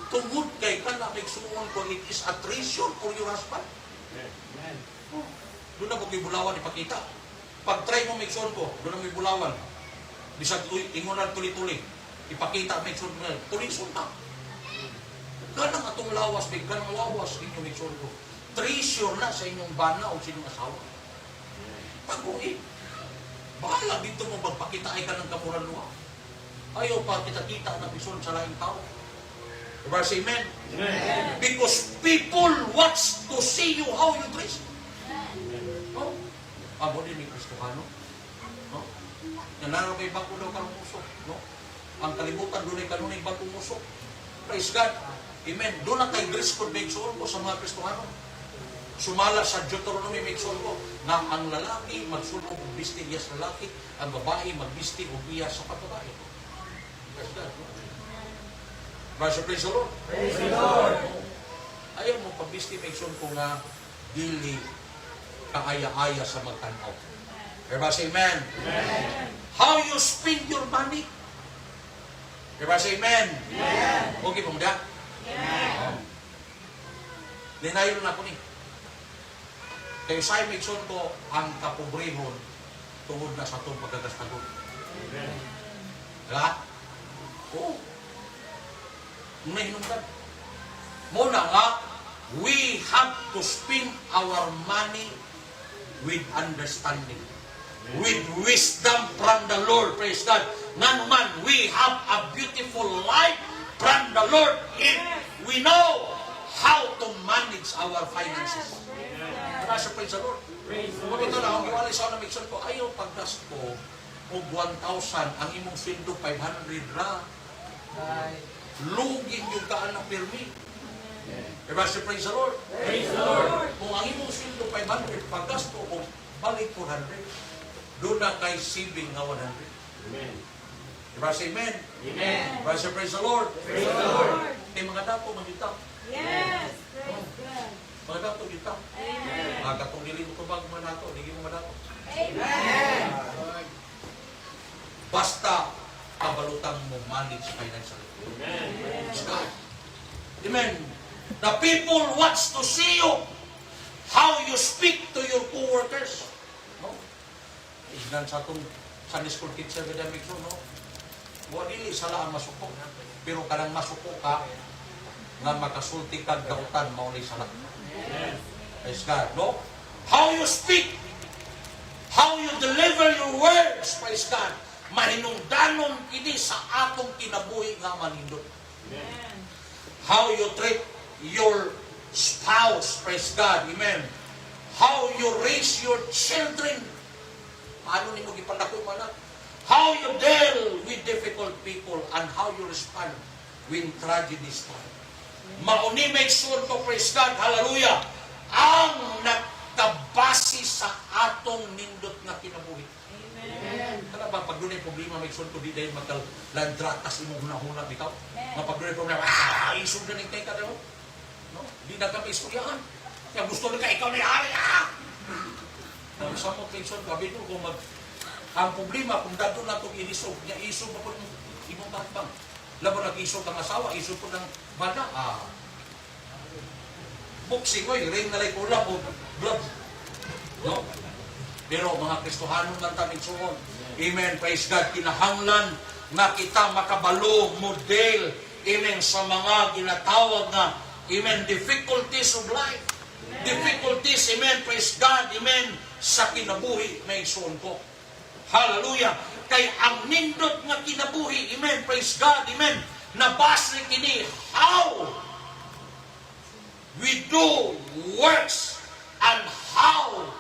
Tungod kay ka na, make sure ko, it is a treasure for your husband. Doon na po may bulawan ipakita. Pag try mo, make sure ko, doon na may bulawan. Bisag ingon na tuli-tuli. Ipakita, make sure mo, tulisun na. Ganang atong lawas, may ganang lawas, inyo make sure ko. Treasure na sa inyong bana o sa inyong asawa. Pag-uwi. Bahala dito mo magpakita ay ka ng kamuran luwa. Ayaw pa kita-kita na bison sa laing tao. Diba say amen? Amen. Because people watch to see you how you dress. No? Amo din ni Kristohano. No? Nanaro kay bako daw karong muso. No? Ang kalibutan doon ay kanunay bagong muso. Praise God. Amen. Doon na kay dress code make sure ko sa mga Kristohano. Sumala sa Deuteronomy make sure ko na ang lalaki magsulong og bisti iya sa lalaki, ang babae magbisti og iya sa babae. Praise God. No? Praise the Lord. Praise the Lord. Ayaw mo pagbisti make sure ko nga dili kaaya-aya sa magtanaw. Everybody say amen. Amen. How you spend your money? Everybody say amen. Amen. Okay po mga. Amen. Dinayon na ko ni. Kaya sa make sure ko ang kapobrehon tungod na sa itong pagkagastagon. Amen. Lahat? Oo. Muna hinungdan. Muna nga, we have to spend our money with understanding. With wisdom from the Lord. Praise God. Nga naman, we have a beautiful life from the Lord if we know how to manage our finances. Praise the Lord. Kung ito na, ang iwalay sa na make sure ko, ayaw pagdas ko, o 1,000, ang imong sweldo 500 ra. Lugin yung kaan ng permit. Everybody praise the Lord. Praise the Lord. Kung ang imong sweldo 500, pagdas ko, o balik 400. Doon na kay saving na 100. Amen. Everybody say amen. Amen. Everybody praise the Lord. Praise the Lord. Kay mga dapo, magita. Yes. Praise God. Mga dapo, gita. Amen. Mga katong dili mo tubag mga dato, dili mo mga dato. Amen. Basta kabalutang mo manage financially. Amen. Praise God. Amen. The people wants to see you how you speak to your co-workers. No? Ignan sa itong Sunday School teacher academic no? Buwan dili sala ang masuko. Pero kanang masuko ka nga makasulti kag dautan maulay sala. Praise God. No? How you speak, how you deliver your words, praise God. Mahinungdanon kini sa atong kinabuhi nga manindot. Amen. How you treat your spouse, praise God, amen. How you raise your children, paano nimo gipandako man? How you deal with difficult people and how you respond when tragedies come. Mauni make sure ko, praise God, hallelujah, ang nagkabasi sa atong nindot nga kinabuhi. Amen. Kana ba pag dunay problema make sure ko di dahil magkalandratas imong hunahuna bitaw. Nga pag dunay problema, isog na ning ka daw. No? Di na kami istoryahan. Kaya gusto nila ikaw na yari. Ang samot mention gabi ko kung ang problema kung dato na itong inisog, niya isog pa po imong tatbang. Labo nag-isog ang asawa, isog po ng bana. Boxing oy, ring na like ulap o blood. No? Pero mga Kristohanon lang taming suon. Amen. Praise God. Kinahanglan na kita makabalo, model, amen, sa mga ginatawag na, amen, difficulties of life. Difficulties, amen, praise God, amen, sa kinabuhi na isuon ko. Hallelujah. Kay ang nindot nga kinabuhi, amen, praise God, amen, nabasa kini how we do works and how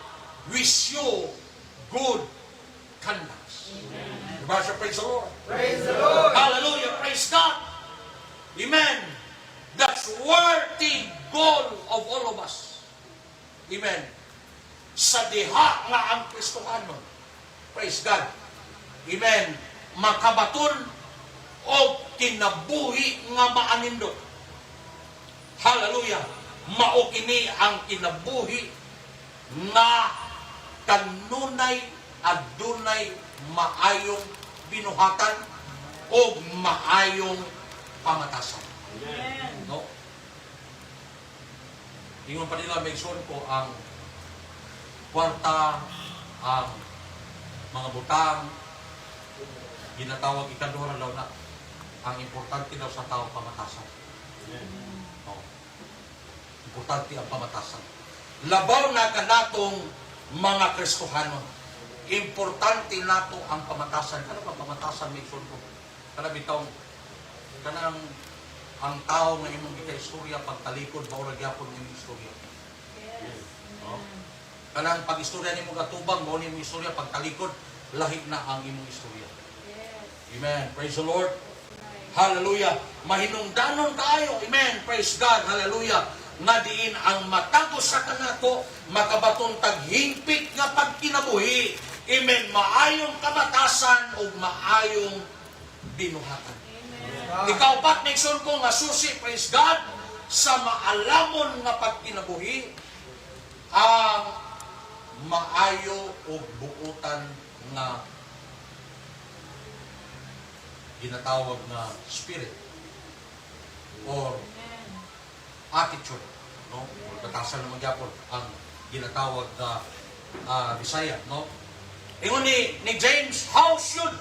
we show good conduct. Diba siya, praise the Lord. Praise the Lord. Hallelujah, praise God. Amen. That's worthy goal of all of us. Amen. Sa diha nga ang Kristohanon. Praise God. Amen. Makabaton o kinabuhi nga maanindot. Hallelujah. Mao kini ang kinabuhi nga kanunay adunay maayong binuhatan o maayong pamatasan. Amen. No? Ingon pa nila, mention ko ang kwarta, ang mga butang, ginatawag ikaduha daw na. Ang importante daw sa tao, pamatasan. No? Importante ang pamatasan. Labaw na kanatong mga Kristohanon. Importante nato ang pamatasan. Ano ba pamatasan, mention ko? Kana bitaw, kanang ang tao nga imong gika-istorya pagtalikod mao ra gyapon imong istorya. Yes. No? Kanang pag-istorya nimo gatubang mao ni imong istorya pagtalikod lahi na ang imong istorya. Yes. Amen. Praise the Lord. Hallelujah. Mahinungdanon kaayo. Amen. Praise God. Hallelujah. Nga diin ang matagos sa kanato makabaton taghingpit nga pagkinabuhi. Amen. Maayong kamatasan o maayong binuhatan. Ikaw pat nation ko nga susi, praise God, sa maalamon nga pagkinabuhi ang maayo o buutan nga ginatawag na spirit or attitude, no? O batasan naman gyapon ang ginatawag na Bisaya, no? Ingon ni James, how should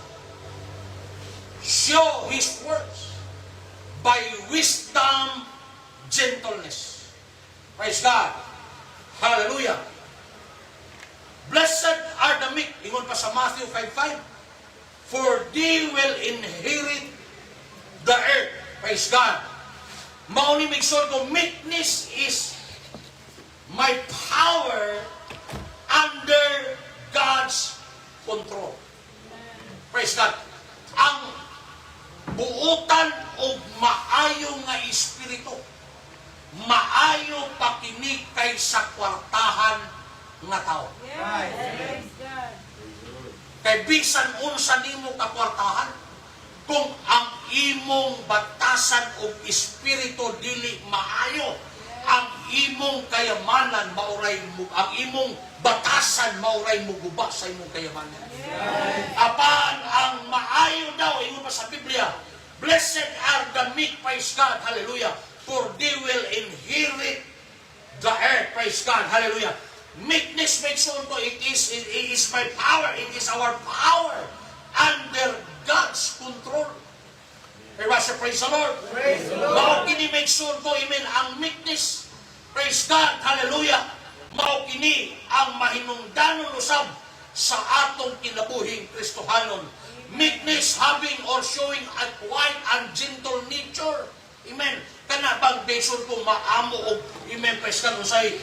show His works by wisdom, gentleness. Praise God. Hallelujah. Blessed are the meek. Ingon pa sa Matthew 5:5. For they will inherit the earth. Praise God. Mauni migsor ko, meekness is my power under God's control. Praise God. Ang buutan o maayo nga espiritu, maayo pakinig kay sa kwartahan nga tao. Yes. Praise God. Kay bisan unsa nimo ka kwartahan, kung ang imong batasan o espiritu dili maayo, ang imong kayamanan mauray mo, ang imong batasan mauray muguba sa imong kayamanan. Apan ang maayo daw, ingon pa sa Biblia, blessed are the meek, praise God, hallelujah, for they will inherit the earth, praise God, hallelujah. Meekness makes sure to, it is my power, it is our power under God's control. Praise the Lord. Praise the Lord. Mao kini make sure ko, amen, ang meekness, praise God, hallelujah. Mao kini ang mahinungdanon usab sa atong kinabuhing Kristohanon. Meekness, having or showing a quiet and gentle nature. Amen. Kana bang basod ko maamo og amen praise God say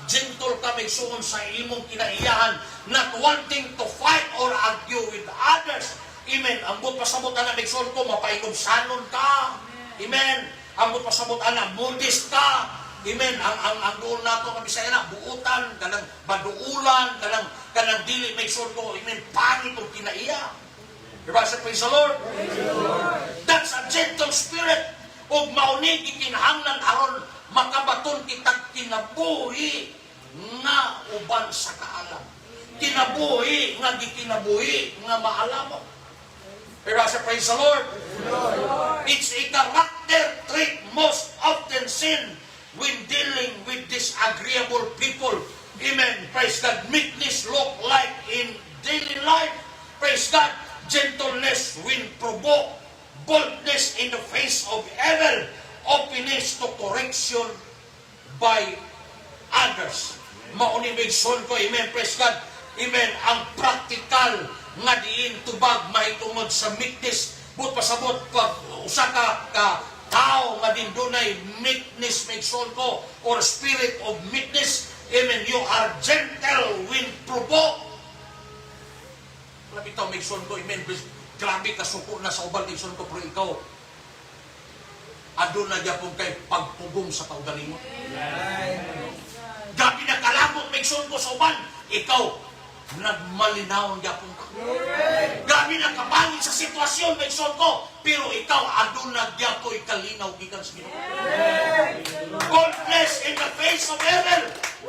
gentle ka magsuon sa imong kinaiyahan, not wanting to fight or argue with others. Amen. Ambot pasabot ana magsuon ko mapainumsanon ka. Amen. Ambot pasabot ana modest ka. Amen. Ang duol nato nga Bisaya na buutan, kanang baduulan, kanang dili may surgo, amen, pangit og kinaiya. Diba sa praise the Lord? Praise the Lord. That's a gentle spirit. Og mauni gikinahanglan aron makabaton kitag kinabuhi nga uban sa kaalam. Kinabuhi nga gikinabuhi nga maalamon. Diba sa praise the Lord? It's a character trait most often seen when dealing with disagreeable people. Amen. Praise God. Meekness look like in daily life. Praise God. Gentleness when provoked. Boldness in the face of evil. Openness to correction by others. Maunimig son ko. Amen. Praise God. Amen. Ang practical nga diin tubag mahitungod sa meekness. But pasabot pag usa ka tao nga din dunay meekness may soul ko or spirit of meekness. Amen. You are gentle when provoked. Grabe ito, may son ko, amen. Grabe ka, suko na sa ubal, may son ko, pero ikaw, adun na dyan kay pagpugong sa kaugalingon. Grabe na kalabot, may son ko sa ubal, ikaw, nagmalinaw dyan ka. Grabe na kapangin sa sitwasyon, may son ko, pero ikaw, adun na dyan ko, ikalinaw, gikan sa Ginoo. Boldness in the face of evil.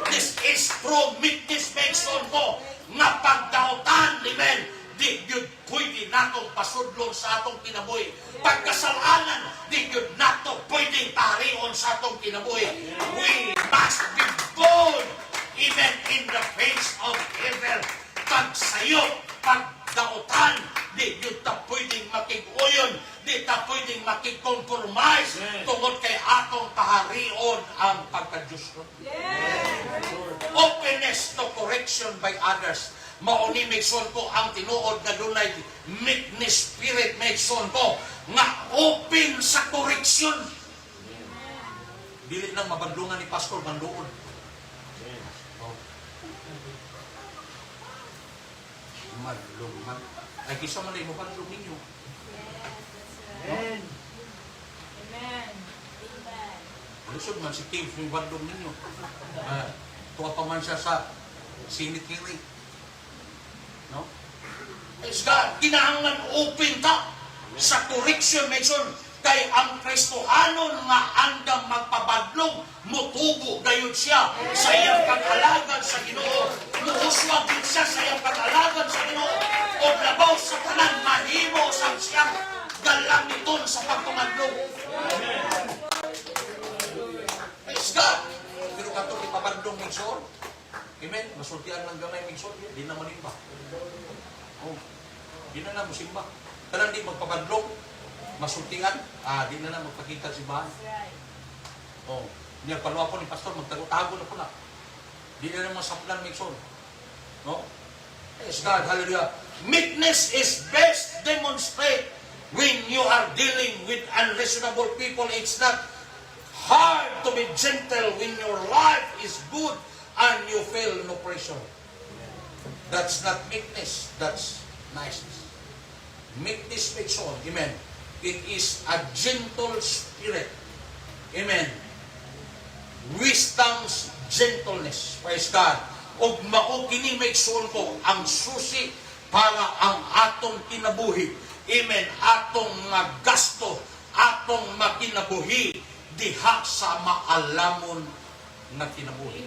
This is true meekness, may son ko, nga pagdautan, amen, di yun pwede natong pasudlon sa atong kinabuhi. Pagkasalanan, di yun nato pwedeng paharion sa atong kinabuhi. We must be bold even in the face of evil. Pagsayo, pagdautan, di yun ta pwedeng makiguyon, di ta pwedeng makigkompromise tungod kay atong paharion ang pagka-Diyos. Openness to correction by others. Mauni megson ko ang tinuod nga dunay meekness spirit megson ko nga open sa correction. Dili nang mabadlungan ni pastor manduod. Madlungan. Ay kisa man mo padlong ninyo. Amen. Amen. Amen. Lusod man si King yung badlong ninyo. Tuwa pa man siya sa sinit-kiri. No? Praise God, kinahanglan open ka sa correction mention kay ang Kristohanon nga andam magpabadlong mutubo gayud siya sa iyang pag-alagad sa Ginoo. Muuswag din siya sa iyang pag-alagad sa Ginoo o labaw sa tanan mahimo sa siyang galamiton sa pagtumadlong. Praise God. Pero katong ipabadlong mention, amen, masultian ng gamay mention, di na manimba. Oh, di na musimba. Kanang di magpabadlong, masultingan, di na magpakita si bahan. Oh, niya paluwa po ni pastor, magtago-tago na po na. Di na masaplan mixon. No? Praise God, hallelujah. Meekness is best demonstrated when you are dealing with unreasonable people. It's not hard to be gentle when your life is good and you feel no pressure. That's not meekness, that's niceness. Meekness makes on, amen. It is a gentle spirit, amen. Wisdom's gentleness, praise God. O mao kini makes on ko ang susi para ang atong kinabuhi, amen. Atong gasto, atong makinabuhi diha sa maalamon na kinabuhi.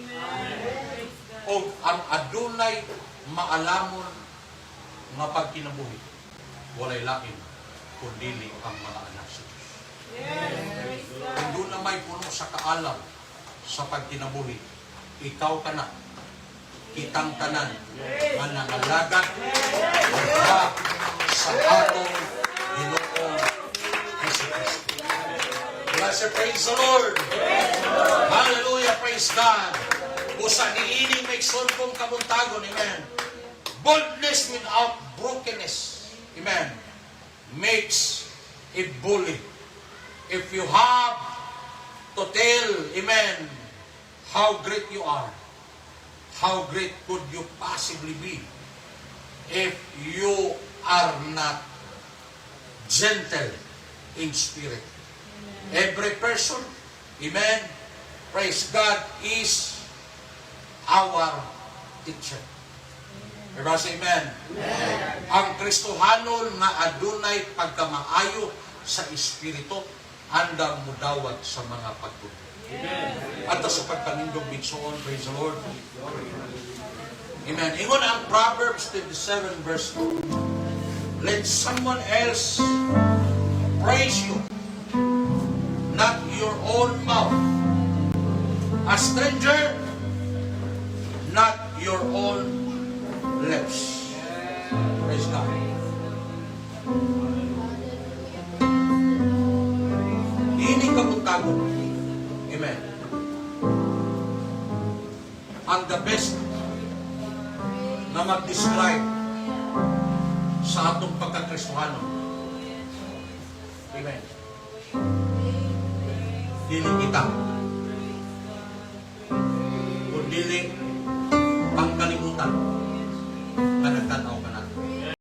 O ang adunay maalamon nga pagkinabuhi, walay lain kundi ang mga anak sa Diyos. Kung doon na may puno sa kaalam sa pagkinabuhi, ikaw ka na, kitang tanan, nga nangalagad sa atong Ginoong Jesucristo. Blessed, praise the Lord. Hallelujah, praise God. Usa niining may sulpong kabuntagon, amen. Boldness without brokenness, amen, makes a bully. If you have to tell, amen, how great you are, how great could you possibly be if you are not gentle in spirit? Every person, amen, praise God, is our teacher. Everybody say amen. Amen. Ang Kristohanon nga adunay pagkamaayo sa espiritu, andang mudawat sa mga pagtuto. At sa pagpanindog bigsoon, praise the Lord. Amen. Ingon ang Proverbs 27 verse 2. Let someone else praise you, not your own mouth. A stranger, not your own lips. Praise God. Ini kabuntagon. Amen. Ang the best na mag-describe sa atong pagkakristohano. Amen. Dili kita. Kung dili